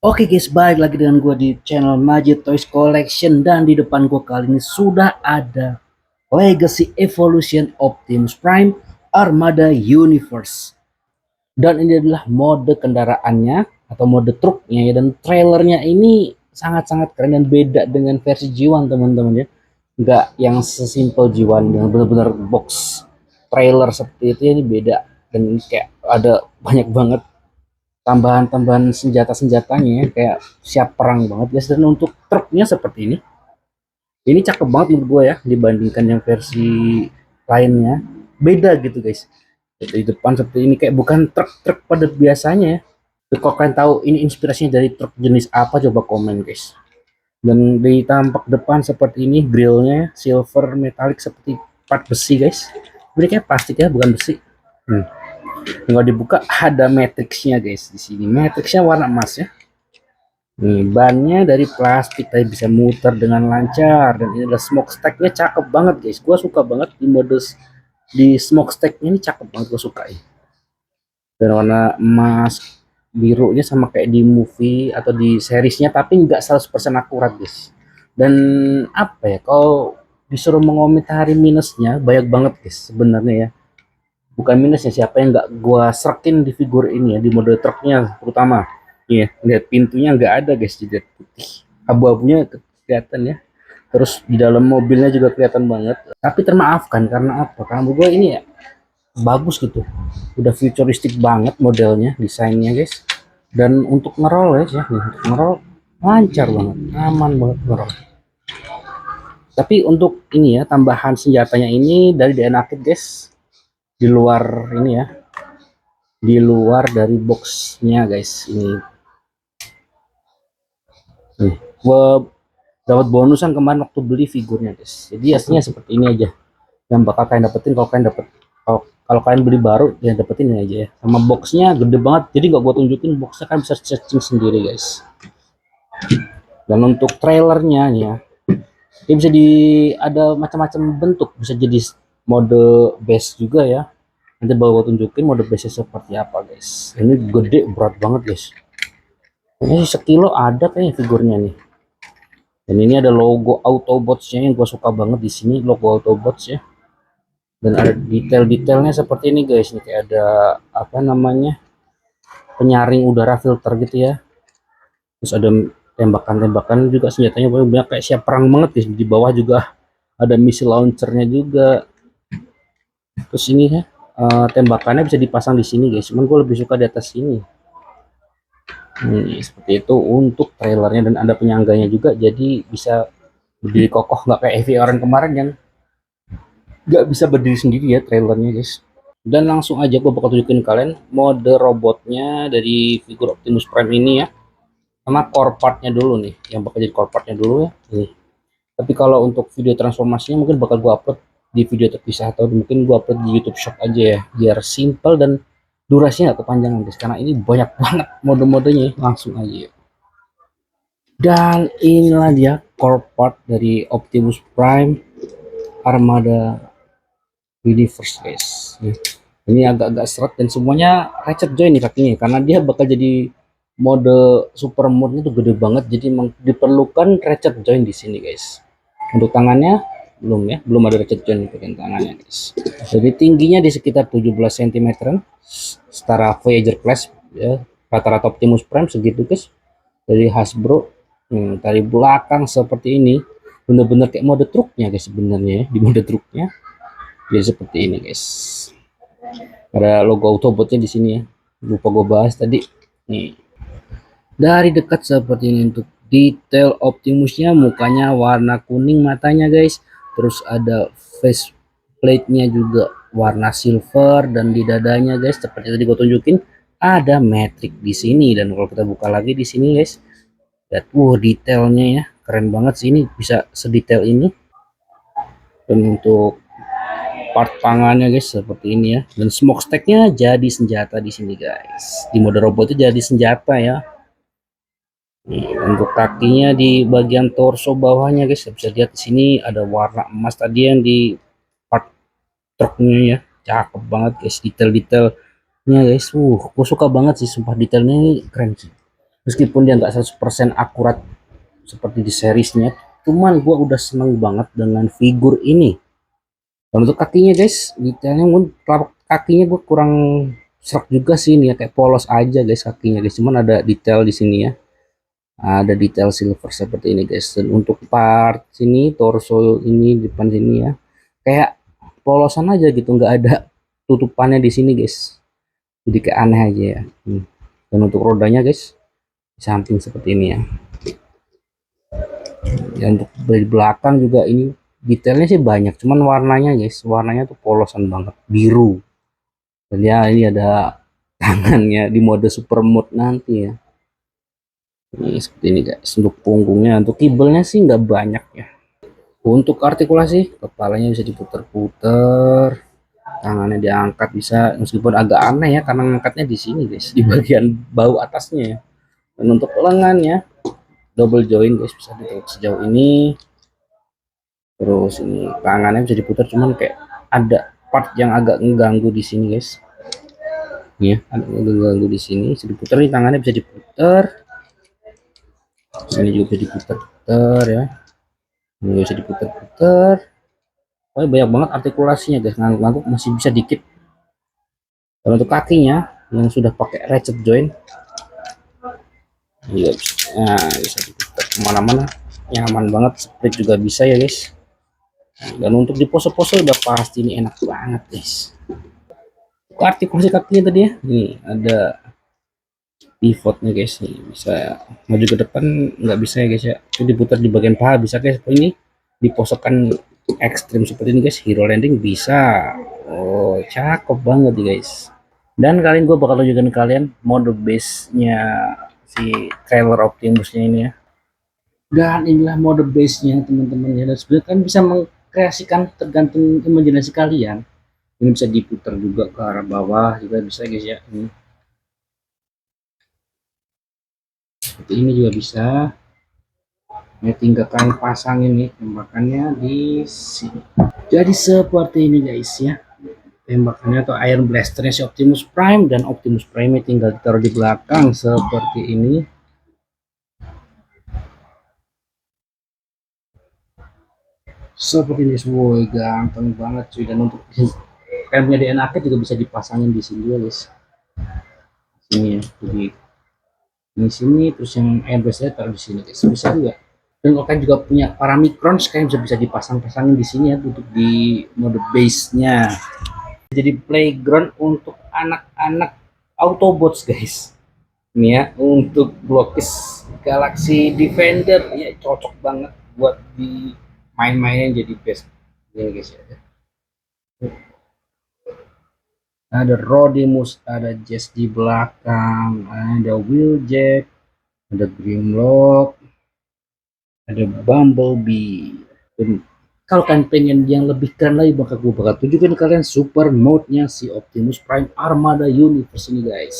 Oke guys, balik lagi dengan gue di channel Majid Toys Collection. Dan di depan gue kali ini sudah ada Legacy Evolution Optimus Prime Armada Universe. Dan ini adalah mode kendaraannya atau mode truknya ya. Dan trailernya ini sangat-sangat keren dan beda dengan versi G1 teman-teman ya. Nggak yang sesimpel G1 yang benar-benar box trailer seperti itu ya, ini beda. Dan kayak ada banyak banget tambahan-tambahan senjata-senjatanya ya, kayak siap perang banget guys. Dan untuk truknya seperti ini cakep banget menurut gue ya, dibandingkan yang versi lainnya. Beda gitu guys, di depan seperti ini kayak bukan truk-truk pada biasanya ya. Kalau kalian tahu ini inspirasinya dari truk jenis apa, coba komen guys. Dan di tampak depan seperti ini, grillnya silver metalik seperti part besi guys. Ini kayak plastik ya, bukan besi. Tinggal dibuka, ada matrixnya guys. Di sini matrixnya warna emas ya. Nih, bannya dari plastik tapi bisa muter dengan lancar. Dan ini adalah smokestacknya cakep banget guys. Gua suka banget di mode di smokestacknya ini, cakep banget, gue suka ya. Dan warna emas birunya sama kayak di movie atau di seriesnya, tapi nggak 100% akurat guys. Dan apa ya, kalau disuruh mengomentari minusnya banyak banget guys sebenarnya ya. Bukan minusnya, siapa yang nggak gua srekin di figur ini ya, di mode truknya terutama. Iya, lihat pintunya nggak ada guys, jadi putih. Abu-abunya kelihatan ya. Terus di dalam mobilnya juga kelihatan banget. Tapi termaafkan karena apa? Karena gue ini ya bagus gitu. Udah futuristik banget modelnya, desainnya guys. Dan untuk ngerol ya, untuk ngerol lancar banget, aman banget ngerol. Tapi untuk ini ya, tambahan senjatanya ini dari DNA Kit guys. Di luar ini ya, di luar dari boxnya guys. Ini nih, gua dapat bonusan kemarin waktu beli figurnya guys. Jadi aslinya seperti ini aja yang bakal kalian dapetin kalau kalian dapet, kalau kalian beli baru ya dapetin ini aja ya. Sama boxnya gede banget, jadi nggak gua tunjukin boxnya, kan bisa searching sendiri guys. Dan untuk trailernya nih ya, dia bisa di ada macam-macam bentuk, bisa jadi mode base juga ya. Nanti baru gua tunjukin mode base seperti apa guys. Ini gede, berat banget guys. Ini sekilo ada kayaknya figurnya nih. Dan ini ada logo Autobots-nya yang gue suka banget di sini, logo Autobots ya. Dan ada detail-detailnya seperti ini guys. Ini kayak ada apa namanya, penyaring udara filter gitu ya. Terus ada tembakan-tembakan juga, senjatanya banyak kayak siap perang banget guys. Di bawah juga ada missile launchernya juga. Terus ini ya, tembakannya bisa dipasang di sini guys. Cuman gue lebih suka di atas sini. Seperti itu untuk trailernya, dan ada penyangganya juga, jadi bisa berdiri kokoh, nggak kayak heavy orange kemarin yang nggak bisa berdiri sendiri ya trailernya guys. Dan langsung aja gue bakal tunjukin kalian mode robotnya dari figur Optimus Prime ini ya, sama core partnya dulu nih, yang bakal jadi core partnya dulu ya nih. Tapi kalau untuk video transformasinya mungkin bakal gue upload di video terpisah, atau mungkin gue upload di YouTube Short aja ya, biar simple dan durasinya nggak kepanjangan guys, karena ini banyak banget mode-modenya. Langsung aja ya. Dan inilah dia core part dari Optimus Prime Armada Universe guys. Ini agak-agak seret dan semuanya ratchet joint nih kakinya, karena dia bakal jadi mode super mode-nya tuh gede banget, jadi diperlukan ratchet joint di sini guys. Untuk tangannya belum ya, belum ada ratchet joint di bagian tangannya guys. Jadi tingginya di sekitar 17 cm setara Voyager class ya, rata-rata Optimus Prime segitu guys. Dari Hasbro. Dari belakang seperti ini, bener-bener kayak mode truknya guys sebenarnya ya. Di mode truknya jadi seperti ini guys, ada logo Autobotnya di sini ya, lupa gue bahas tadi. Nih, dari dekat seperti ini. Untuk detail Optimusnya, mukanya warna kuning matanya guys, terus ada face plate-nya juga warna silver, dan di dadanya guys seperti tadi gue tunjukin ada matrix di sini. Dan kalau kita buka lagi di sini guys, lihat, detailnya ya keren banget sih, ini bisa sedetail ini. Dan untuk part tangannya guys seperti ini ya, dan smokestacknya jadi senjata di sini guys. Di mode robot itu jadi senjata ya. Untuk kakinya di bagian torso bawahnya guys, bisa lihat di sini ada warna emas tadi yang di part truknya ya. Cakep banget guys detail-detailnya guys. Aku suka banget sih sumpah, detailnya ini keren sih. Meskipun dia nggak 100% akurat seperti di seriesnya, cuman gue udah seneng banget dengan figur ini. Dan untuk kakinya guys, detailnya mungkin telapak kakinya gue kurang serak juga sih, ini ya kayak polos aja guys kakinya guys, cuman ada detail di sini ya, ada detail silver seperti ini guys. Dan untuk part sini torso ini depan sini ya, kayak polosan aja gitu, nggak ada tutupannya di sini guys, jadi kayak aneh aja ya. Dan untuk rodanya guys, di samping seperti ini ya. Ya untuk di belakang juga ini detailnya sih banyak, cuman warnanya guys, warnanya tuh polosan banget, biru. Dan ya ini ada tangannya di mode super mode nanti ya. Ini seperti ini guys. Untuk punggungnya, untuk kibelnya sih nggak banyak ya. Untuk artikulasi, kepalanya bisa diputer-puter, tangannya diangkat bisa, meskipun agak aneh ya karena ngangkatnya di sini guys, di bagian bau atasnya ya. Dan untuk lengannya double joint guys, bisa ditutup sejauh ini. Terus ini tangannya bisa diputar, cuman kayak ada part yang agak mengganggu di sini guys. Ya, ada mengganggu di sini. Bisa diputar nih, tangannya bisa diputar. Sini juga bisa diputar-putar ya. Ini bisa diputar-putar. Oh, banyak banget artikulasinya guys. Ngangguk-ngangguk masih bisa dikit. Dan untuk kakinya yang sudah pakai ratchet joint, iya, nah, bisa diputar kemana-mana. Nyaman banget, split juga bisa ya guys. Dan untuk di pose-pose udah pasti ini enak banget guys. Artikulasi kakinya tadi ya, nih ada pivotnya guys, nih bisa maju ke depan, nggak bisa ya guys ya, itu diputar di bagian paha bisa guys. Ini diposokkan ekstrim seperti ini guys, hero landing bisa. Oh cakep banget nih guys. Dan kali ini gue bakal tunjukin kalian mode base nya si trailer Optimusnya ini ya. Dan inilah mode base nya teman-teman ya, dan sebenarnya kan bisa mengkreasikan tergantung imajinasi kalian. Ini bisa diputar juga ke arah bawah juga bisa guys ya. Ini seperti ini juga bisa. Ini tinggal kalian pasang ini tembakannya di sini. Jadi seperti ini guys ya, tembakannya atau Iron Blasternya si Optimus Prime, dan Optimus Prime tinggal ditaruh di belakang seperti ini. Seperti ini semua, gampang banget cuy. Dan untuk remnya di arcade juga bisa dipasangin di sini juga guys, sini ya. Jadi ini sini, terus yang Iron Blaster taruh di sini guys, bisa juga. Dan kalau kalian juga punya Paramicrons, kalian bisa dipasang-pasangin di sini ya untuk di mode base-nya. Jadi playground untuk anak-anak Autobots guys. Ini ya untuk Blockies Galaxy Defender ya, cocok banget buat di main-mainin jadi best ini guys ya. Ada Rodimus, ada Jess di belakang, ada Wheeljack, ada Grimlock, ada Bumblebee. Dan kalau kalian pengen yang lebih keren lagi, maka gue bakal tunjukin kalian super mode-nya si Optimus Prime Armada Universe ini guys.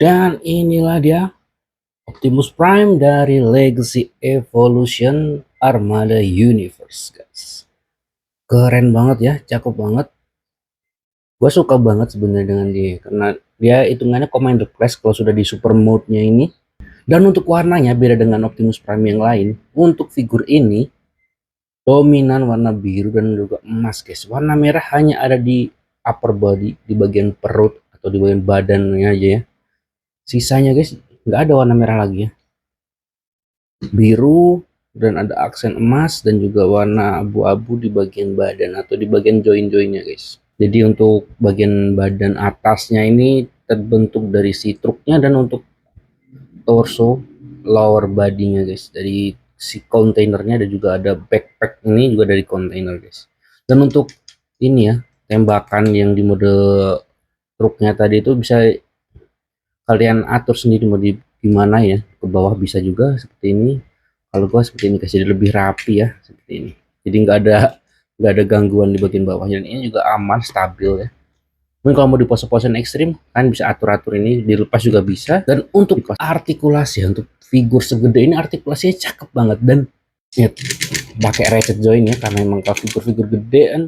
Dan inilah dia Optimus Prime dari Legacy Evolution Armada Universe guys. Keren banget ya, cakep banget. Gue suka banget sebenarnya dengan dia, karena dia hitungannya Commander Class kalau sudah di super mode-nya ini. Dan untuk warnanya beda dengan Optimus Prime yang lain. Untuk figur ini dominan warna biru dan juga emas guys. Warna merah hanya ada di upper body, di bagian perut atau di bagian badannya aja ya. Sisanya guys nggak ada warna merah lagi ya. Biru dan ada aksen emas dan juga warna abu-abu di bagian badan atau di bagian join-joinnya guys. Jadi untuk bagian badan atasnya ini terbentuk dari si truknya, dan untuk torso lower body-nya guys dari si kontainernya, dan juga ada backpack ini juga dari kontainer guys. Dan untuk ini ya, tembakan yang di mode truknya tadi itu bisa kalian atur sendiri mau di gimana ya, ke bawah bisa juga seperti ini. Kalau gua seperti ini kasih lebih rapi ya, seperti ini, jadi nggak ada gangguan di bagian bawah. Dan ini juga aman, stabil ya. Mungkin kalau mau di pose-pose ekstrim kan bisa atur-atur ini, dilepas juga bisa. Dan untuk artikulasi, untuk figur segede ini artikulasinya cakep banget. Dan ya, pakai ratchet joint ya, karena memang kalau figur-figur gede kan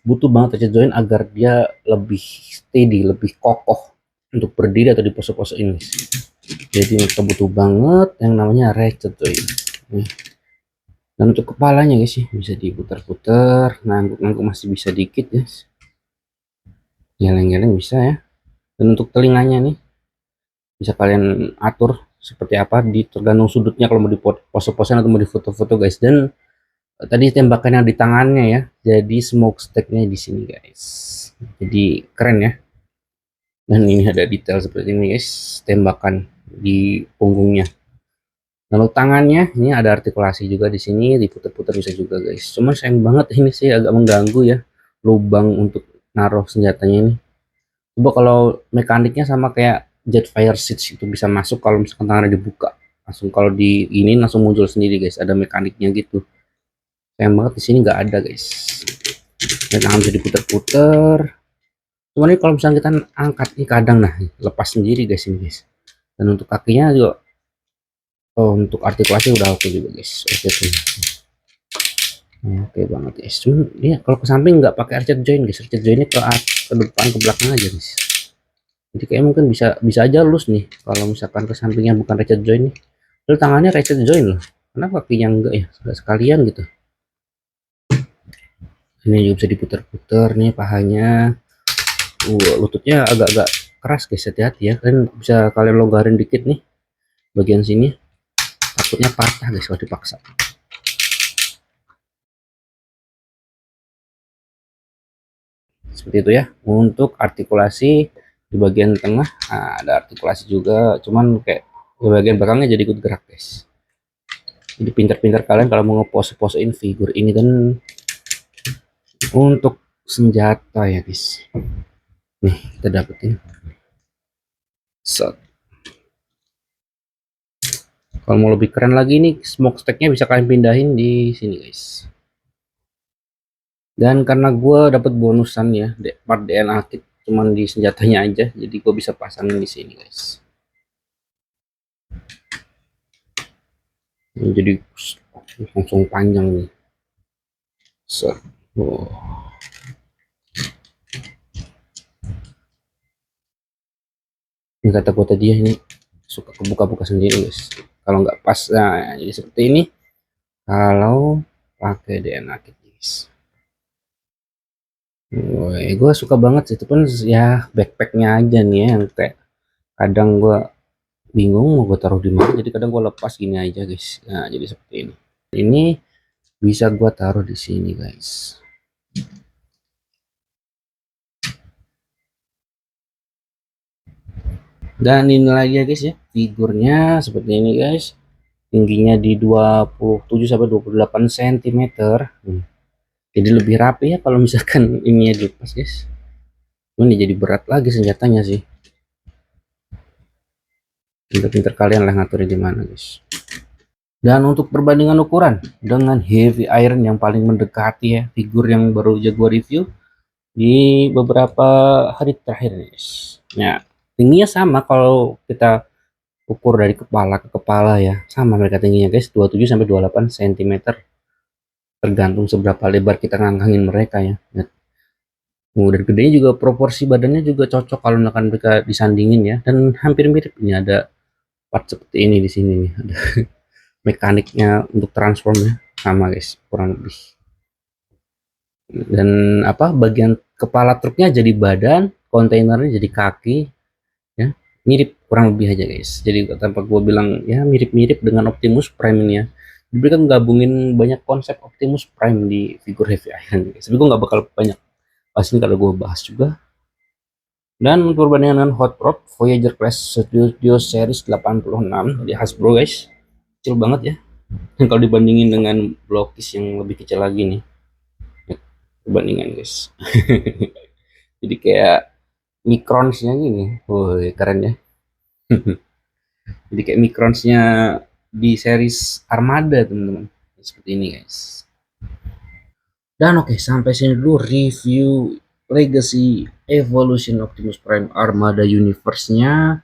butuh banget ratchet joint agar dia lebih steady, lebih kokoh untuk berdiri atau di pose-pose ini. Jadi kita butuh banget yang namanya ratchet joint. Dan untuk kepalanya guys sih bisa diputar-putar, ngangguk-ngangguk masih bisa dikit guys, geleng-geleng bisa ya. Dan untuk telinganya nih bisa kalian atur seperti apa, di tergantung sudutnya kalau mau di pose-posen atau mau di foto-foto guys. Dan tadi tembakan yang di tangannya ya, jadi smoke stacknya di sini guys, jadi keren ya. Dan ini ada detail seperti ini guys, tembakan di punggungnya. Lalu tangannya ini ada artikulasi juga di sini, diputar-putar bisa juga guys. Cuman sayang banget ini sih agak mengganggu ya, lubang untuk naruh senjatanya ini. Coba kalau mekaniknya sama kayak Jetfire Siege, itu bisa masuk kalau misalkan tangannya dibuka. Langsung kalau di ini langsung muncul sendiri guys, ada mekaniknya gitu. Sayang banget di sini nggak ada guys. Dan tangan bisa diputar-putar. Cuman ini kalau misalnya kita angkat ini kadang nah lepas sendiri guys ini guys. Dan untuk kakinya juga, oh, untuk artikulasi udah oke juga guys. Oke tuh. Oke banget guys. Cuman ya kalau ke samping nggak pakai ratchet joint guys. Ratchet jointnya ke depan ke belakang aja guys. Jadi kayak mungkin bisa aja lus nih kalau misalkan ke sampingnya bukan ratchet joint nih. Lalu tangannya ratchet joint loh. Kenapa kakinya enggak ya? Enggak sekalian gitu. Ini juga bisa diputar-putar nih pahanya. Lututnya agak-agak keras guys, hati-hati ya. Kalian bisa kalian longgarin dikit nih bagian sini, takutnya patah guys kalau dipaksa. Seperti itu ya. Untuk artikulasi di bagian tengah, nah, ada artikulasi juga, cuman kayak di bagian belakangnya jadi ikut gerak guys. Jadi pintar-pintar kalian kalau mau ngeposein figur ini. Dan untuk senjata ya guys, nih kita dapetin set. Kalau mau lebih keren lagi nih, smoke stacknya bisa kalian pindahin di sini guys. Dan karena gue dapat bonusan ya part DNA kit cuman di senjatanya aja, jadi gue bisa pasangin di sini guys. Ini jadi langsung panjang nih. Set. Oh. Ini kata gue tadi ya, ini suka kebuka-buka sendiri guys kalau nggak pas. Nah jadi seperti ini kalau pakai DNA kit guys. Gue suka banget sih, itu pun ya backpacknya aja nih ya, yang kayak kadang gue bingung mau gue taruh di mana, jadi kadang gue lepas gini aja guys. Nah jadi seperti ini bisa gue taruh di sini guys. Dan ini lagi ya guys ya, figurnya seperti ini guys, tingginya di 27 sampai 28 cm. Jadi lebih rapi ya kalau misalkan ini ya dilepas guys. Ini jadi berat lagi senjatanya sih. Pinter-pinter kalian lah ngaturnya di mana guys. Dan untuk perbandingan ukuran dengan heavy iron yang paling mendekati ya, figur yang baru aja gua review di beberapa hari terakhir guys. Ya, tingginya sama kalau kita ukur dari kepala ke kepala ya, sama mereka tingginya guys, 27 sampai 28 cm. Tergantung seberapa lebar kita ngangkangin mereka ya. Dan gedenya juga, proporsi badannya juga cocok kalau misalkan mereka disandingin ya, dan hampir mirip. Ini ada part seperti ini di sini nih, ada mekaniknya untuk transformnya sama guys kurang lebih. Dan apa, bagian kepala truknya jadi badan, kontainernya jadi kaki ya, mirip kurang lebih aja guys. Jadi tanpa gue bilang ya mirip-mirip dengan Optimus Prime ini ya, jadi kan gabungin banyak konsep Optimus Prime di figur Heavy Iron guys. Tapi gue nggak bakal banyak pasti kalau gue bahas juga. Dan perbandingan dengan Hot Rod Voyager Class Studio Series 86 di Hasbro guys, kecil banget ya. Kalau dibandingin dengan Blockis yang lebih kecil lagi nih, perbandingan guys. Jadi kayak Micronsnya gini, woi keren ya. Jadi kayak Micronsnya di series Armada teman-teman, seperti ini guys. Dan oke, sampai sini dulu review Legacy Evolution Optimus Prime Armada Universe-nya.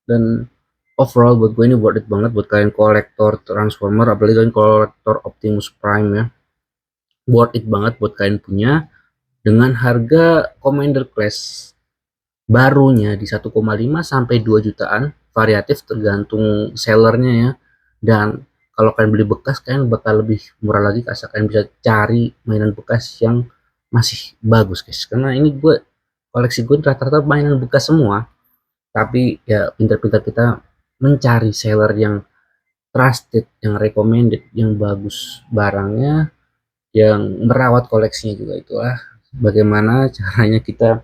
Dan overall buat gue ini worth it banget buat kalian kolektor Transformer, apalagi kalian kolektor Optimus Prime ya. Worth it banget buat kalian punya dengan harga Commander Class barunya di 1,5 sampai 2 jutaan, variatif tergantung sellernya ya. Dan kalau kalian beli bekas kalian bakal lebih murah lagi asal kalian bisa cari mainan bekas yang masih bagus guys. Karena ini gue koleksi gue rata-rata mainan bekas semua. Tapi ya pintar-pintar kita mencari seller yang trusted, yang recommended, yang bagus barangnya, yang merawat koleksinya juga. Itulah bagaimana caranya kita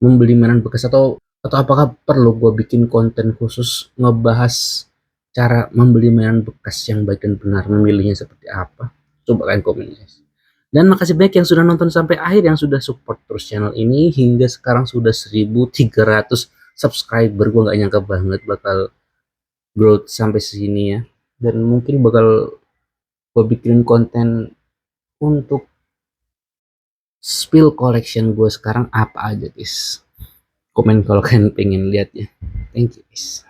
membeli mainan bekas, atau apakah perlu gue bikin konten khusus ngebahas cara membeli mainan bekas yang baik dan benar, memilihnya seperti apa? Coba kalian komen guys. Dan makasih banyak yang sudah nonton sampai akhir, yang sudah support terus channel ini hingga sekarang sudah 1.300 subscriber. Gue nggak nyangka banget bakal growth sampai sini ya. Dan mungkin bakal gue bikin konten untuk spill collection gue sekarang apa aja guys. Komen kalau kalian pengen lihat ya. Thank you guys.